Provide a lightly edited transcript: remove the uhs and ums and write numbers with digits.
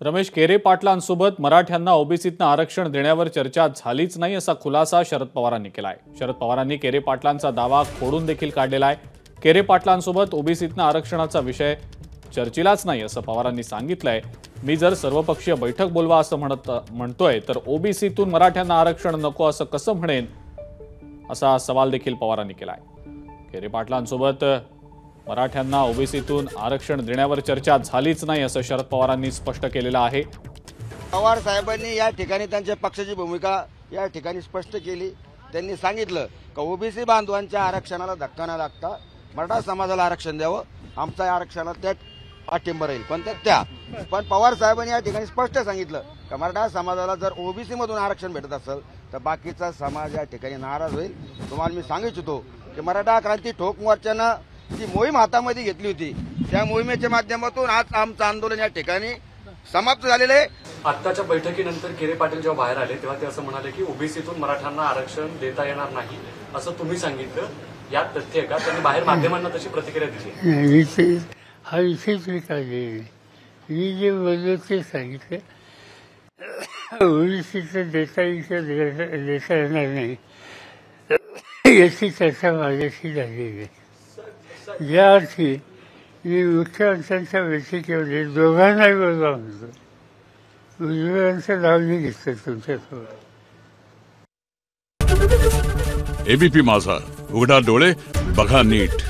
रमेश केरे पाटलांसोबत मराठ्यांना ओबीसीतनं आरक्षण देण्यावर चर्चा झालीच नाही असा खुलासा शरद पवारांनी केलाय। शरद पवारांनी केरे पाटलांचा दावा खोडून देखील काढलेला आहे। केरे पाटलांसोबत ओबीसीतनं आरक्षणाचा विषय चर्चेलाच नाही असं पवारांनी सांगितलंय। मी जर सर्वपक्षीय बैठक बोलवा असं म्हणतोय तर ओबीसीतून मराठ्यांना आरक्षण नको असं कसं म्हणेन असा सवाल देखील पवारांनी केलाय। केरे पाटलांसोबत मराठ्यांना ओबीसीतून आरक्षण देण्यावर चर्चा झालीच नाही असं शरद पवारांनी स्पष्ट केलेलं आहे। पवार साहेबांनी या ठिकाणी त्यांच्या पक्षाची भूमिका या ठिकाणी स्पष्ट केली। त्यांनी सांगितलं की ओबीसी बांधवांच्या आरक्षणाला धक्का न लागता मराठा समाजाला आरक्षण द्यावं, आमच्या आरक्षणाला त्यात पाठिंबा राहील। पण पवार साहेबांनी या ठिकाणी स्पष्ट सांगितलं की मराठा समाजाला जर ओबीसी मधून आरक्षण भेटत असेल तर बाकीचा समाज या ठिकाणी नाराज होईल। तुम्हाला मी सांगू इच्छितो की मराठा क्रांती ठोक मोर्चानं जी मोहीम हातामध्ये घेतली होती त्या मोहिमेच्या माध्यमातून आज आमचं आंदोलन या ठिकाणी समाप्त झालेलं आहे। आत्ताच्या बैठकीनंतर केरे पाटील जेव्हा बाहेर आले तेव्हा ते असं म्हणाले की ओबीसीतून मराठ्यांना आरक्षण देता येणार नाही असं तुम्ही सांगितलं, यात तथ्य आहे का? त्यांनी बाहेर माध्यमांना तशी प्रतिक्रिया दिली। हा विषयच मी काढलेला मी जे बोललो ते सांगितलं, ओबीसीचं देता येणार नाही याची चर्चा माझ्याशी झालेली आहे। या अर्थी मी मुख्यमंत्र्यांच्या बैठकीमध्ये दोघांनाही बोलवा म्हणतो, उजव्यांचं नाव मी घेतलं तुमच्यासोबत। एबीपी माझा, उघडा डोळे बघा नीट।